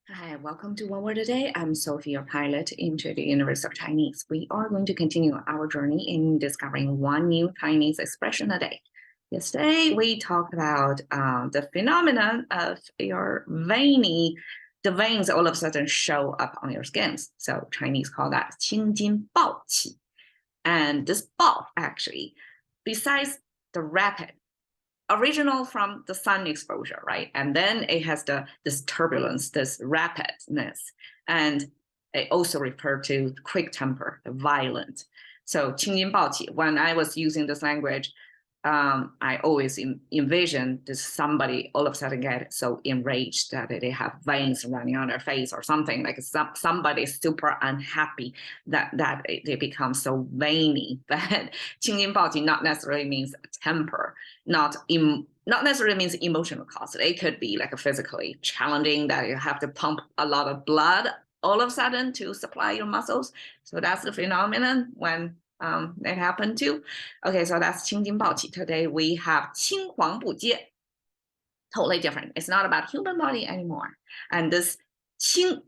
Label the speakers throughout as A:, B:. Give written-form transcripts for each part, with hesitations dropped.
A: Hi, welcome to One Word a Day. I'm Sophie, your pilot into the universe of Chinese. We are going to continue our journey in discovering one new Chinese expression a day. Yesterday, we talked about the phenomenon of the veins all of a sudden show up on your skins. So Chinese call that 青筋暴起. And this 暴 actually, besides the rapid original from the sun exposure, right? And then it has this turbulence, this rapidness, and it also referred to quick temper, violent. So 青筋暴起, when I was using this language, I always envision this somebody all of a sudden get so enraged that they have veins running on their face or something, like somebody super unhappy that they become so veiny. But 青筋暴起 not necessarily means temper, not necessarily means emotional cost. It could be like a physically challenging that you have to pump a lot of blood all of a sudden to supply your muscles. So that's the phenomenon when it happened too. Okay, so that's 青筋暴起. Today we have 青黄不接. Totally different. It's not about human body anymore. And this 青,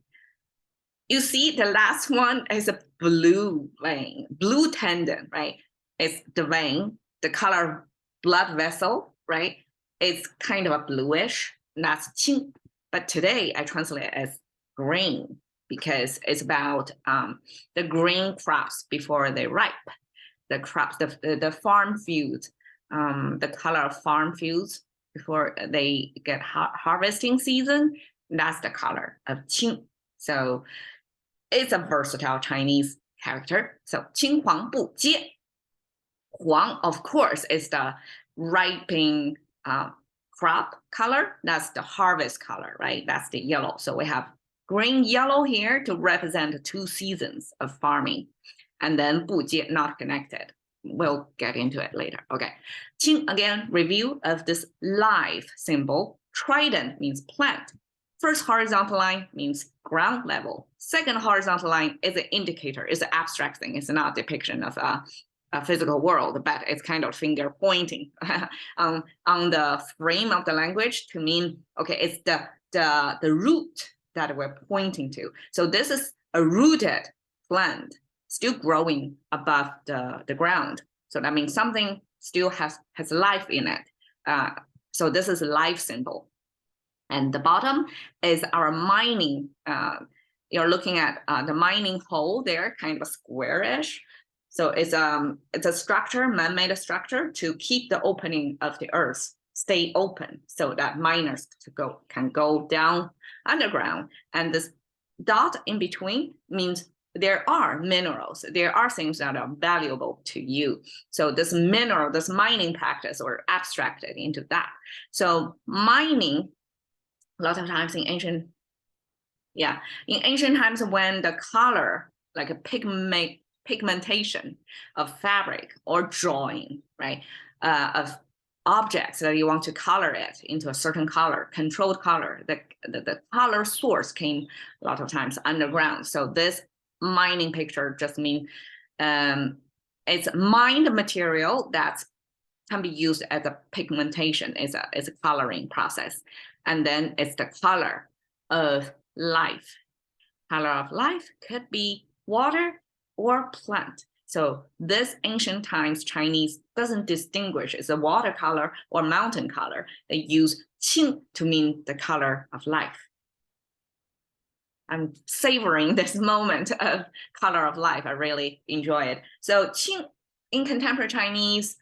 A: you see the last one is a blue vein, blue tendon, right? It's the vein, the color blood vessel, right? It's kind of a bluish, and that's 青. But today I translate it as green, because it's about the green crops before they ripe. The crops, the farm fields, the color of farm fields before they get harvesting season, that's the color of 青. So it's a versatile Chinese character. So 青黄不接. Huang, of course, is the ripening crop color. That's the harvest color, right? That's the yellow. So we have green yellow here to represent the two seasons of farming. And then 不接, not connected. We'll get into it later. Okay. 青, again, review of this live symbol. Trident means plant. First horizontal line means ground level. Second horizontal line is an indicator, it's an abstract thing. It's not a depiction of a physical world, but it's kind of finger pointing on the frame of the language to mean, okay, it's the root that we're pointing to. So this is a rooted plant still growing above the ground. So that means something still has life in it. So this is a life symbol. And the bottom is our mining. You're looking at the mining hole there, kind of a squarish. So it's a structure, man-made structure to keep the opening of the earth stay open so that miners can go down underground. And this dot in between means there are minerals, there are things that are valuable to you. So this mining practice or abstracted into that. So mining, a lot of times in ancient times when the color, like a pigmentation of fabric or drawing, right, of objects that you want to color it into a certain color, controlled color, the color source came a lot of times underground. So this mining picture just means it's mined material that can be used as a pigmentation, is a coloring process. And then it's the color of life. Color of life could be water or plant. So this ancient times Chinese doesn't distinguish it's a watercolor or mountain color. They use 青 to mean the color of life. I'm savoring this moment of color of life. I really enjoy it. So 青 in contemporary Chinese,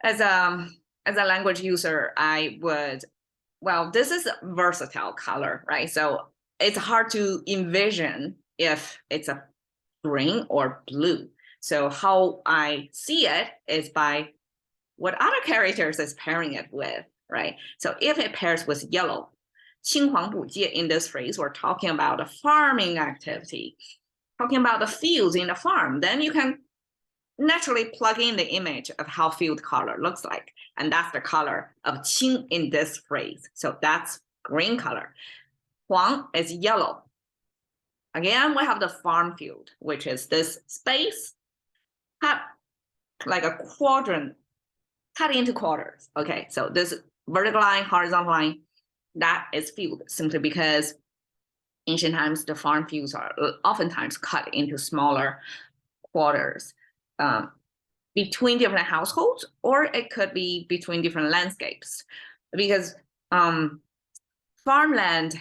A: as a language user, this is a versatile color, right? So it's hard to envision if it's a green or blue. So how I see it is by what other characters is pairing it with, right? So if it pairs with yellow, 青黄不接, in this phrase, we're talking about a farming activity, talking about the fields in the farm, then you can naturally plug in the image of how field color looks like. And that's the color of 青 in this phrase. So that's green color. Huang is yellow. Again, we have the farm field, which is this space cut like a quadrant, cut into quarters. Okay, so this vertical line, horizontal line, that is field, simply because ancient times, the farm fields are oftentimes cut into smaller quarters between different households, or it could be between different landscapes, because farmland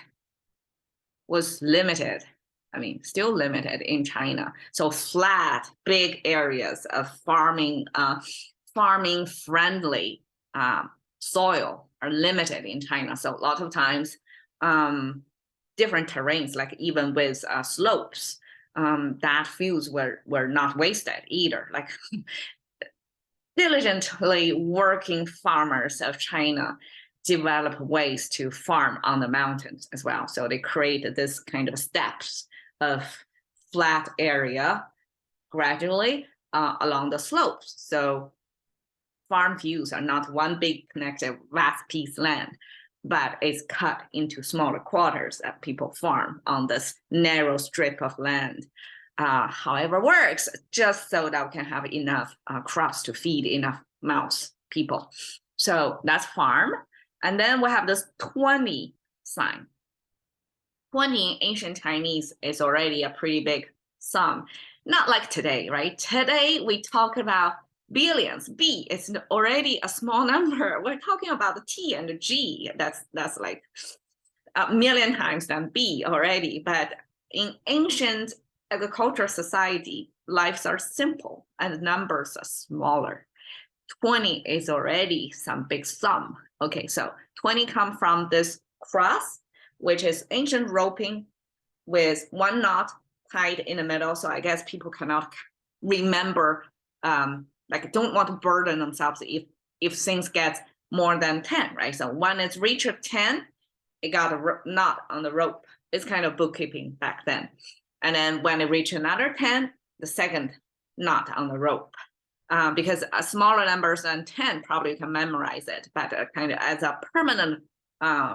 A: was limited. I mean, still limited in China. So flat, big areas of farming, farming friendly soil are limited in China. So a lot of times, different terrains, like even with slopes, that fields were not wasted either. Like diligently working farmers of China develop ways to farm on the mountains as well. So they created this kind of steps of flat area gradually along the slopes. So farm fields are not one big connected vast piece of land, but it's cut into smaller quarters that people farm on this narrow strip of land. However works, just so that we can have enough crops to feed enough mouths, people. So that's farm. And then we have this 20 sign. 20 in ancient Chinese is already a pretty big sum. Not like today, right? Today we talk about billions. B is already a small number. We're talking about the T and the G. That's like a million times than B already. But in ancient agricultural society, lives are simple and numbers are smaller. 20 is already some big sum. Okay, so 20 come from this cross, which is ancient roping with one knot tied in the middle. So I guess people cannot remember, like don't want to burden themselves if things get more than 10, right? So when it's reached 10, it got a knot on the rope. It's kind of bookkeeping back then. And then when it reaches another 10, the second knot on the rope. Because a smaller numbers than 10 probably can memorize it, but kind of as a permanent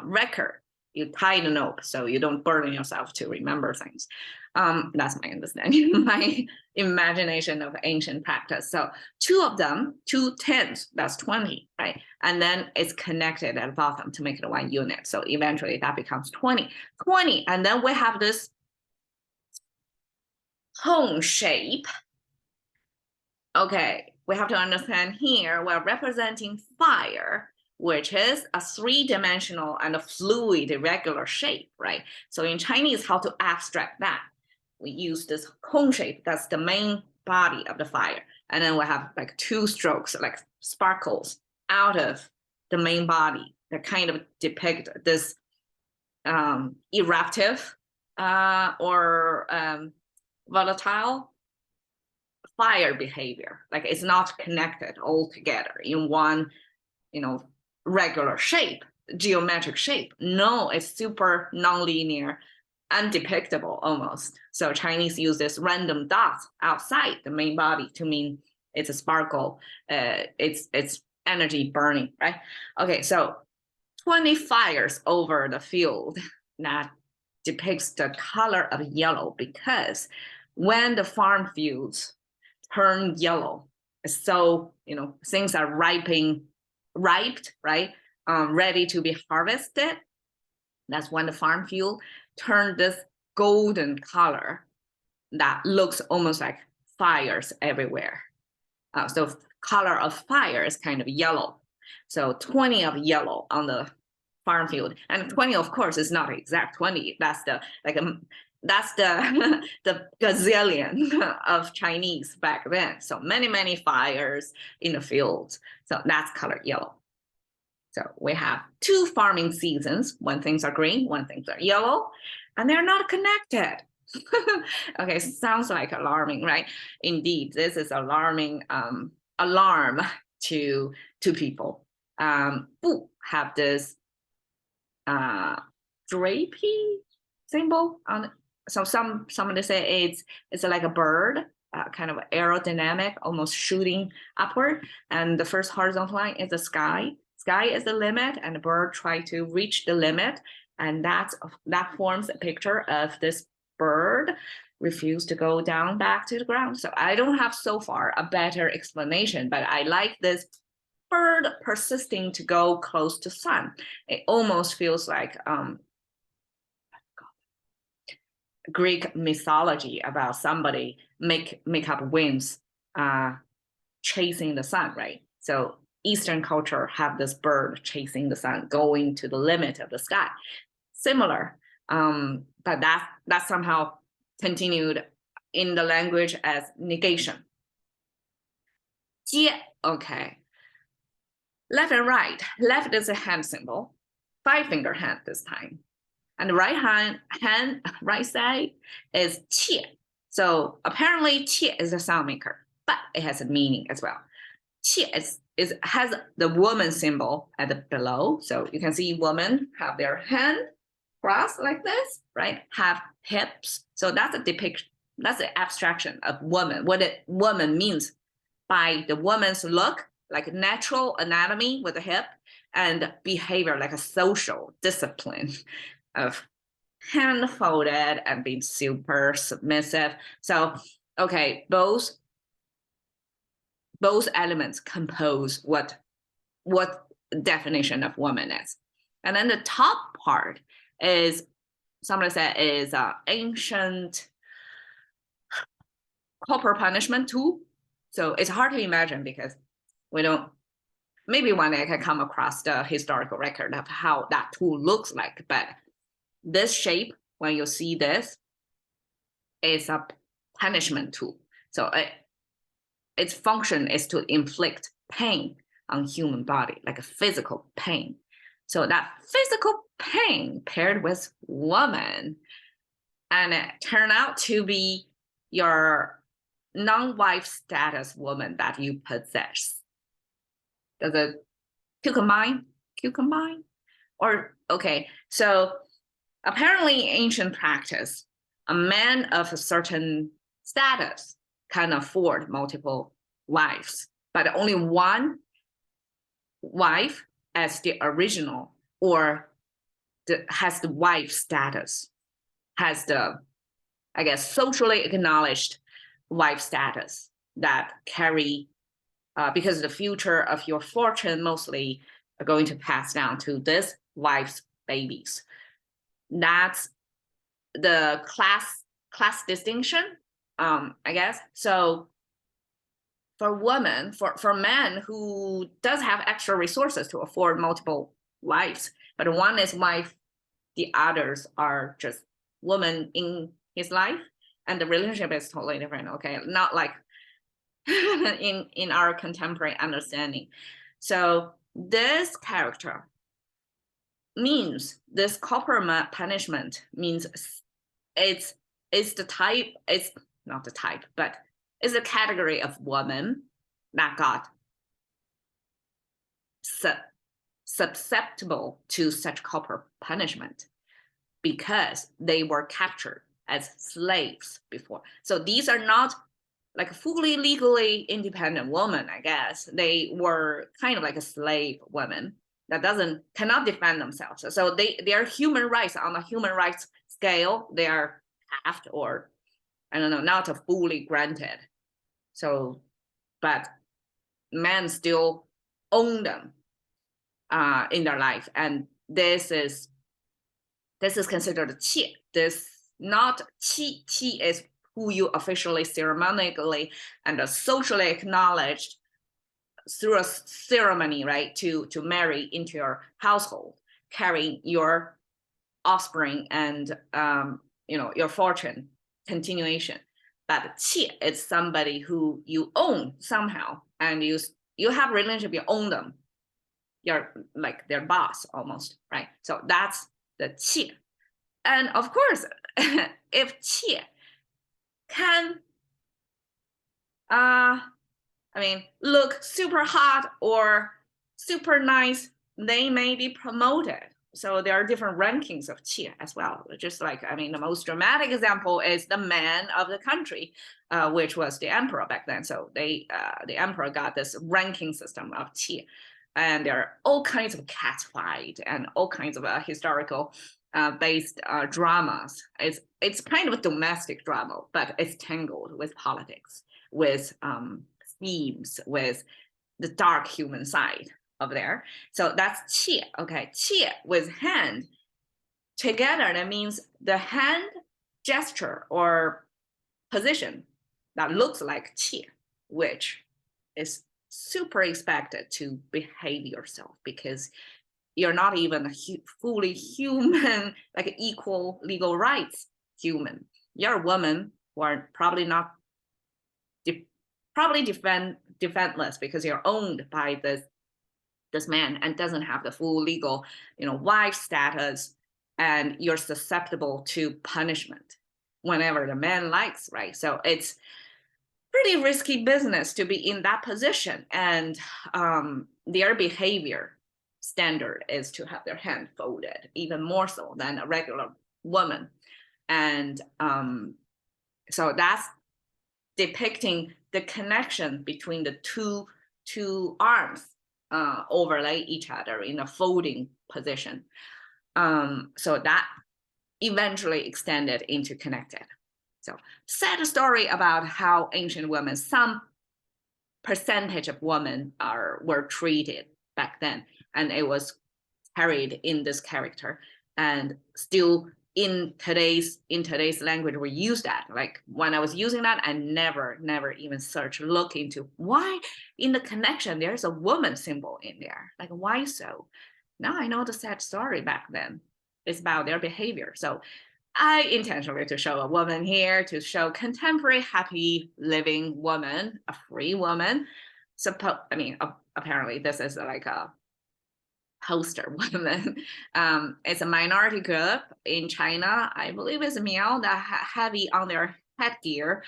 A: record, you tie the note so you don't burden yourself to remember things. That's my understanding, my imagination of ancient practice. So two of them, 2 tens, that's 20, right? And then it's connected at the bottom to make it one unit. So eventually that becomes 20. And then we have this cone shape. Okay, we have to understand here, we're representing fire, which is a 3-dimensional and a fluid irregular shape, right? So in Chinese, how to abstract that? We use this cone shape, that's the main body of the fire. And then we have like 2 strokes, like sparkles out of the main body that kind of depict this eruptive or volatile fire behavior. Like it's not connected all together in one, regular shape, geometric shape. No, it's super nonlinear, undepictable almost. So Chinese use this random dots outside the main body to mean it's a sparkle, it's energy burning, right? Okay, so 20 fires over the field that depicts the color of yellow, because when the farm fields turn yellow, so things are riped, right? Ready to be harvested. That's when the farm field turned this golden color that looks almost like fires everywhere. So color of fire is kind of yellow. So 20 of yellow on the farm field, and 20, of course, is not exact 20. That's the the gazillion of Chinese back then. So many fires in the fields. So that's colored yellow. So we have 2 farming seasons, when things are green, when things are yellow, and they're not connected. Okay, sounds like alarming, right? Indeed, this is alarming alarm to people. Bu have this drapey symbol on it. So somebody say it's like a bird, kind of aerodynamic, almost shooting upward. And the first horizontal line is the sky. Sky is the limit, and the bird try to reach the limit, and that forms a picture of this bird refuse to go down back to the ground. So I don't have so far a better explanation, but I like this bird persisting to go close to sun. It almost feels like Greek mythology about somebody make up wings chasing the sun, right? So Eastern culture have this bird chasing the sun, going to the limit of the sky. Similar, but that somehow continued in the language as negation. 接, okay. Left and right. Left is a hand symbol, 5-finger hand this time. And the right side is 切. So apparently 切 is a sound maker, but it has a meaning as well. 切 has the woman symbol at the below. So you can see women have their hand crossed like this, right? Have hips. So that's a depiction, that's the abstraction of woman, what woman means by the woman's look, like natural anatomy with a hip, and behavior like a social discipline of hand folded and being super submissive. So, okay, both elements compose what definition of woman is. And then the top part is, somebody said, is ancient corporal punishment tool. So it's hard to imagine because we don't, maybe one day I can come across the historical record of how that tool looks like, but this shape, when you see this, is a punishment tool. So its function is to inflict pain on human body, like a physical pain. So that physical pain paired with woman, and it turned out to be your non-wife status woman that you possess. Does it combine? Or, okay, so apparently ancient practice, a man of a certain status can afford multiple wives, but only one wife as the original, or has the wife status, has the, I guess, socially acknowledged wife status that carry, because the future of your fortune mostly are going to pass down to this wife's babies. That's the class distinction, I guess. So for women, for men who does have extra resources to afford multiple wives, but one is wife, the others are just women in his life, and the relationship is totally different. Okay, not like in our contemporary understanding. So this character means, this corporal punishment means it's the type, it's not the type, but it's a category of woman that got susceptible to such corporal punishment because they were captured as slaves before. So these are not like fully legally independent women, I guess. They were kind of like a slave woman that cannot defend themselves. So their human rights, on the human rights scale, they are halved, or I don't know, not fully granted. So, but men still own them in their life, and this is considered 妾. This not 妻. 妻 is who you officially, ceremonially, and socially acknowledged through a ceremony, right, to marry into your household, carrying your offspring and your fortune continuation. But 妾 is somebody who you own somehow, and you have a relationship, you own them. You're like their boss almost, right? So that's the 妾. And of course, if 妾 can look super hot or super nice, they may be promoted. So there are different rankings of 妾 as well. Just like, the most dramatic example is the man of the country, which was the emperor back then. So the emperor got this ranking system of 妾. And there are all kinds of catfight and all kinds of historical based dramas. It's kind of a domestic drama, but it's tangled with politics, with themes, with the dark human side of there. So that's 妾. Okay, 妾 with hand together. That means the hand gesture or position that looks like qie, which is super expected to behave yourself because you're not even a fully human, like equal legal rights human. You're a woman who are probably not, probably defendless because you're owned by this man and doesn't have the full legal, wife status, and you're susceptible to punishment whenever the man likes, right? So it's pretty risky business to be in that position, and their behavior standard is to have their hand folded, even more so than a regular woman. And so that's depicting the connection between the two arms overlay each other in a folding position. So that eventually extended into connected. So sad story about how ancient women, some percentage of women were treated back then, and it was carried in this character, and still in today's language we use that. Like when I was using that, I never even look into why in the connection there's a woman symbol in there, like why so. Now I know the sad story back then. It's about their behavior. So I intentionally to show a woman here, to show contemporary happy living woman, a free woman. Apparently this is like a poster woman. It's a minority group in China. I believe it's Miao that heavy on their headgear,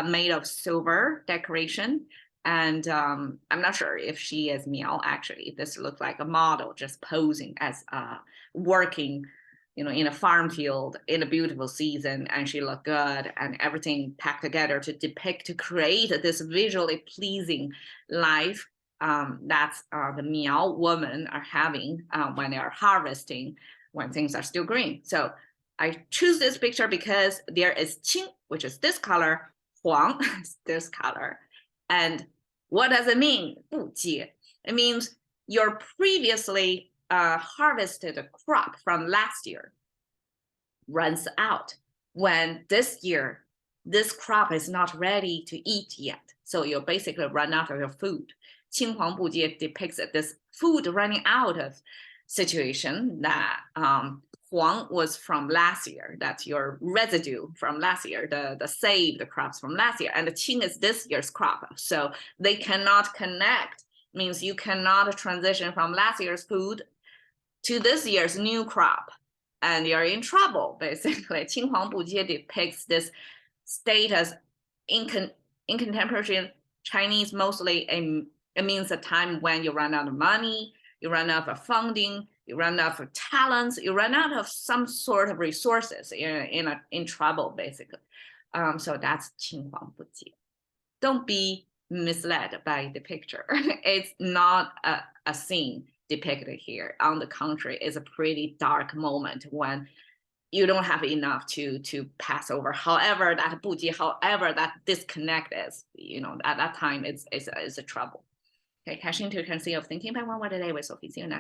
A: made of silver decoration. And I'm not sure if she is Miao, actually. This looked like a model just posing as working, in a farm field in a beautiful season, and she looked good, and everything packed together to create this visually pleasing life. That's the Miao women are having when they are harvesting, when things are still green. So I choose this picture because there is qing, which is this color, huang is this color. And what does it mean? 不接. It means your previously harvested crop from last year runs out when this year this crop is not ready to eat yet. So you'll basically run out of your food. 青黄不接 depicts this food running out of situation that huang was from last year. That's your residue from last year, the saved crops from last year. And the qing is this year's crop. So they cannot connect, means you cannot transition from last year's food to this year's new crop, and you're in trouble, basically. 青黄不接 depicts this status in contemporary Chinese, mostly it means a time when you run out of money, you run out of funding, you run out of talents, you run out of some sort of resources, in trouble, basically. So that's 青黄不接. Don't be misled by the picture. It's not a scene depicted here. On the contrary, it's a pretty dark moment when you don't have enough to pass over. However, that disconnect is, at that time, it's a trouble. Okay, cash into currency of thinking by one word a day with Sophie. See you next.